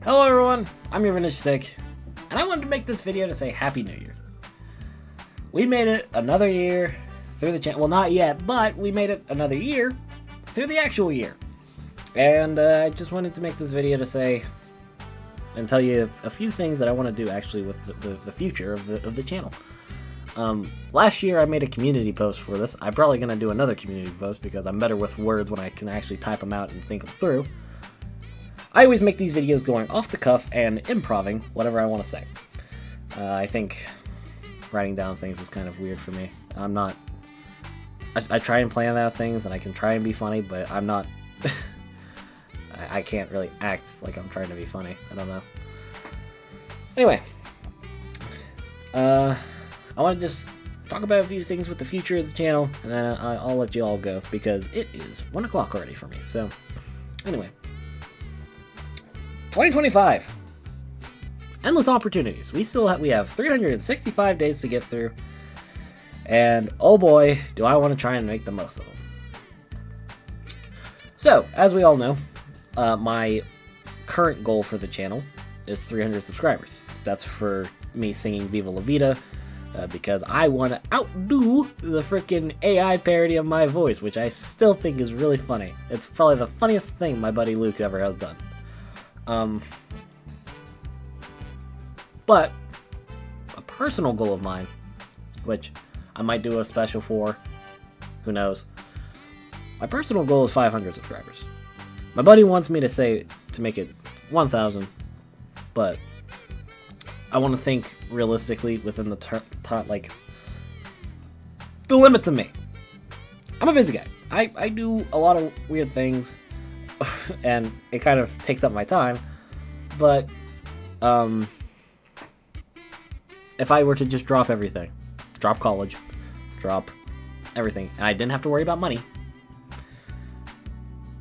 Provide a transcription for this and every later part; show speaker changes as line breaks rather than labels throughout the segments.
Hello everyone, I'm your Vintage Sick, and I wanted to make this video to say Happy New Year. We made it another year through the channel. Well, not yet, but we made it another year through the actual year. And I just wanted to make this video to say and tell you a few things that I want to do actually with the future of the channel. Last year I made a community post for this. I'm probably going to do another community post because I'm better with words when I can actually type them out and think them through. I always make these videos going off the cuff and improving whatever I want to say. I think writing down things is kind of weird for me. I'm not... I try and plan out things and I can try and be funny, but I'm not... I can't really act like I'm trying to be funny. I don't know. Anyway. I want to just talk about a few things with the future of the channel, and then I'll let you all go, because it is 1 o'clock already for me. So, anyway. 2025. Endless opportunities. We have 365 days to get through, and oh boy, do I want to try and make the most of them. So, as we all know, my current goal for the channel is 300 subscribers. That's for me singing Viva La Vida, because I want to outdo the freaking AI parody of my voice, which I still think is really funny. It's probably the funniest thing my buddy Luke ever has done. But a personal goal of mine, which I might do a special for, who knows. My personal goal is 500 subscribers. My buddy wants me to make it 1,000, but I want to think realistically within the the limits of me. I'm a busy guy. I do a lot of weird things, and it kind of takes up my time, but if I were to just drop everything, drop college, drop everything, and I didn't have to worry about money,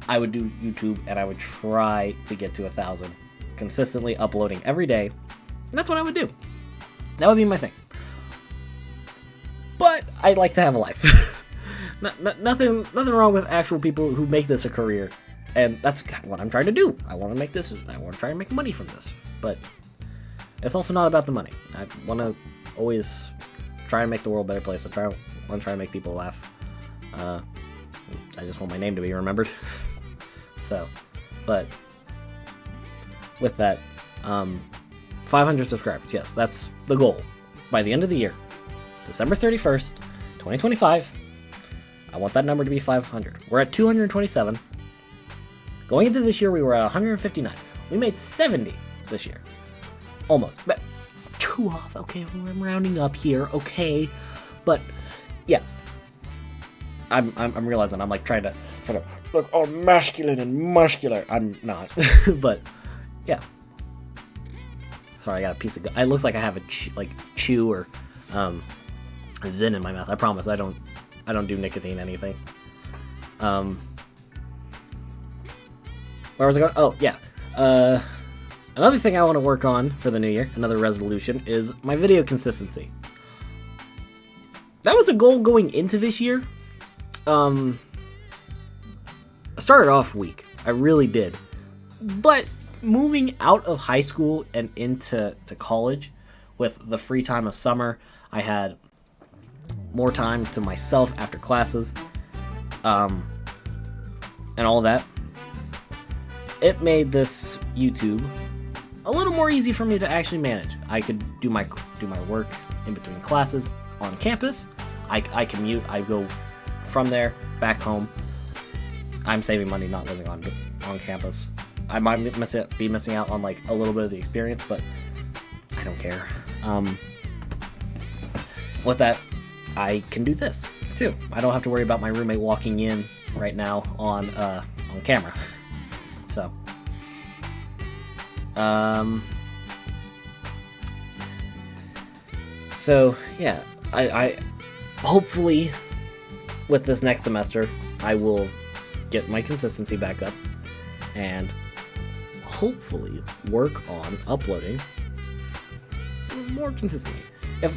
I would do YouTube, and I would try to get to 1,000, consistently uploading every day, and that's what I would do. That would be my thing. But I'd like to have a life. Nothing wrong with actual people who make this a career, and that's what I'm trying to do. I want to try and make money from this, but it's also not about the money. I want to always try and make the world a better place. I want to try and make people laugh. I just want my name to be remembered. So, but with that, 500 subscribers. Yes, that's the goal. By the end of the year, December 31st, 2025, I want that number to be 500. We're at 227. Going into this year, we were at 159. We made 70 this year. Almost. But 2 off. Okay, I'm rounding up here. Okay. But, yeah. I'm realizing I'm like trying to look all masculine and muscular. I'm not. But, yeah. Sorry, I got a piece of... It looks like I have a chew or a Zin in my mouth. I promise. I don't do nicotine anything. Where was I going? Oh, yeah. Another thing I want to work on for the new year, another resolution, is my video consistency. That was a goal going into this year. I started off weak. I really did. But moving out of high school and into college, with the free time of summer, I had more time to myself after classes, and all that. It made this YouTube a little more easy for me to actually manage. I could do my work in between classes on campus. I commute. I go from there back home. I'm saving money not living on campus. I might be missing out on like a little bit of the experience, but I don't care. With that, I can do this too. I don't have to worry about my roommate walking in right now on camera. So yeah, I hopefully with this next semester I will get my consistency back up and hopefully work on uploading more consistently. If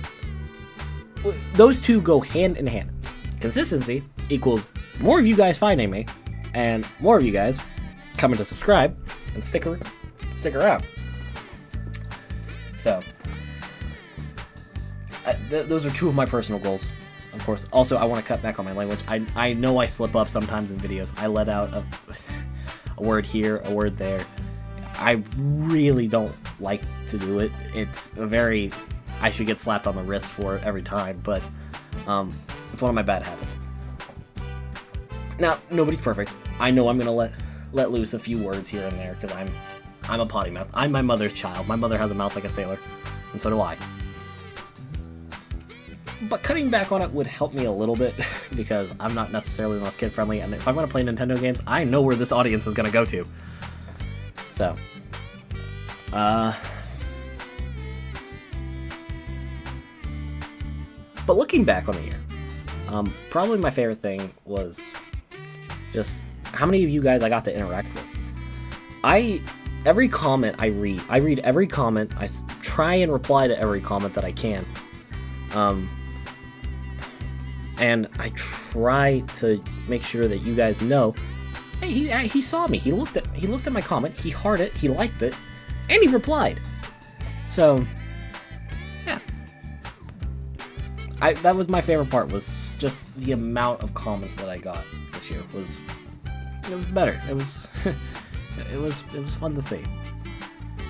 those two go hand in hand, consistency equals more of you guys finding me and more of you guys coming to subscribe and stick around. So, those are two of my personal goals. Of course, also I want to cut back on my language. I know I slip up sometimes in videos. I let out a word here, a word there. I really don't like to do it. It's a very... I should get slapped on the wrist for it every time, but it's one of my bad habits. Now, nobody's perfect. I know I'm gonna let loose a few words here and there because I'm a potty mouth. I'm my mother's child. My mother has a mouth like a sailor, and so do I. But cutting back on it would help me a little bit because I'm not necessarily the most kid-friendly, and if I'm going to play Nintendo games, I know where this audience is going to go to. So, but looking back on the year, probably my favorite thing was just how many of you guys I got to interact with. Every comment I read every comment. I try and reply to every comment that I can. And I try to make sure that you guys know, hey, he saw me. He looked at my comment. He hearted it. He liked it, and he replied. So, yeah, that was my favorite part. Was just the amount of comments that I got this year. It was better. It was it was fun to see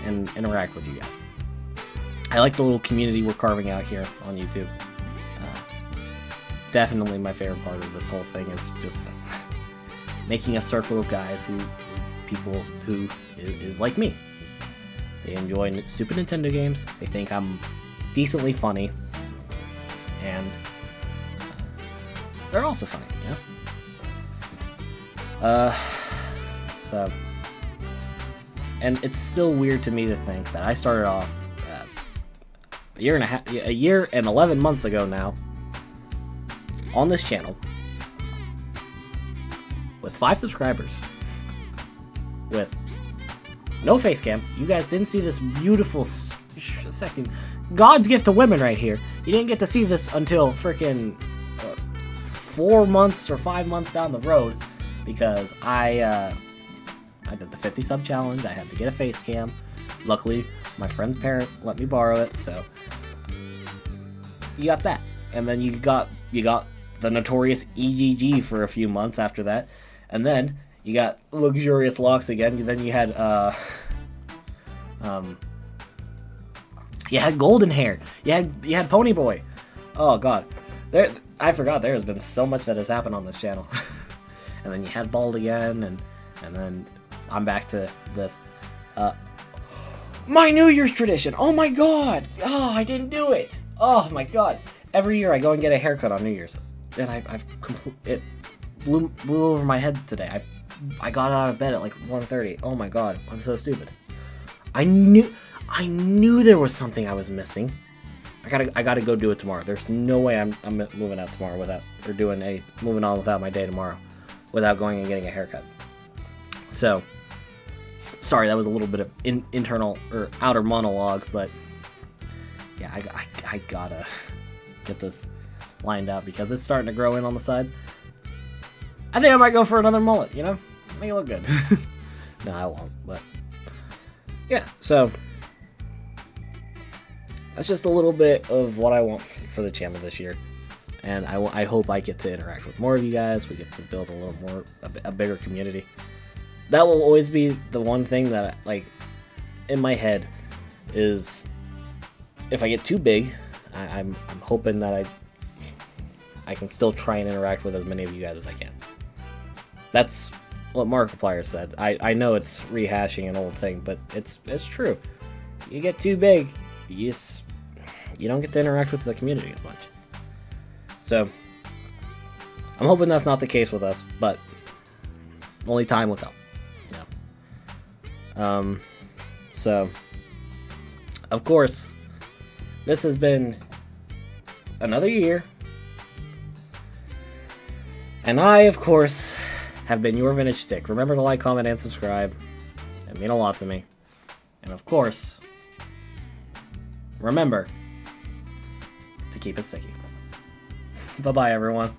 and interact with you guys. I like the little community we're carving out here on YouTube. Definitely my favorite part of this whole thing is just making a circle of guys people who is like me. They enjoy stupid Nintendo games. They think I'm decently funny, and they're also funny, yeah. So, and it's still weird to me to think that I started off a year and 11 months ago now on this channel with 5 subscribers with no face cam. You guys didn't see this beautiful sexy God's gift to women right here. You didn't get to see this until freaking 4 months or 5 months down the road because I did the 50 sub challenge. I had to get a face cam. Luckily, my friend's parent let me borrow it, so you got that. And then you got the notorious EGG for a few months after that, and then you got luxurious locks again. Then you had you had golden hair. You had Pony Boy. Oh god, I forgot there has been so much that has happened on this channel. And then you had bald again, and then I'm back to this. My New Year's tradition. Oh my god. Oh, I didn't do it. Oh my god. Every year I go and get a haircut on New Year's. And it blew over my head today. I got out of bed at like 1:30. Oh my god, I'm so stupid. I knew there was something I was missing. I gotta go do it tomorrow. There's no way I'm moving out tomorrow moving on without my day tomorrow, without going and getting a haircut. So, sorry, that was a little bit of internal or outer monologue, but yeah, I gotta get this lined out because it's starting to grow in on the sides. I think I might go for another mullet, you know? Make it look good. No, I won't, but yeah, so that's just a little bit of what I want for the channel this year. And I hope I get to interact with more of you guys. We get to build a little more, a bigger community. That will always be the one thing that, like, in my head is if I get too big, I'm hoping that I can still try and interact with as many of you guys as I can. That's what Markiplier said. I know it's rehashing an old thing, but it's true. You get too big, you don't get to interact with the community as much. So, I'm hoping that's not the case with us, but only time will tell. Yeah. So, of course, this has been another year. And I, of course, have been your vintage stick. Remember to like, comment, and subscribe. It means a lot to me. And of course, remember to keep it sticky. Bye-bye, everyone.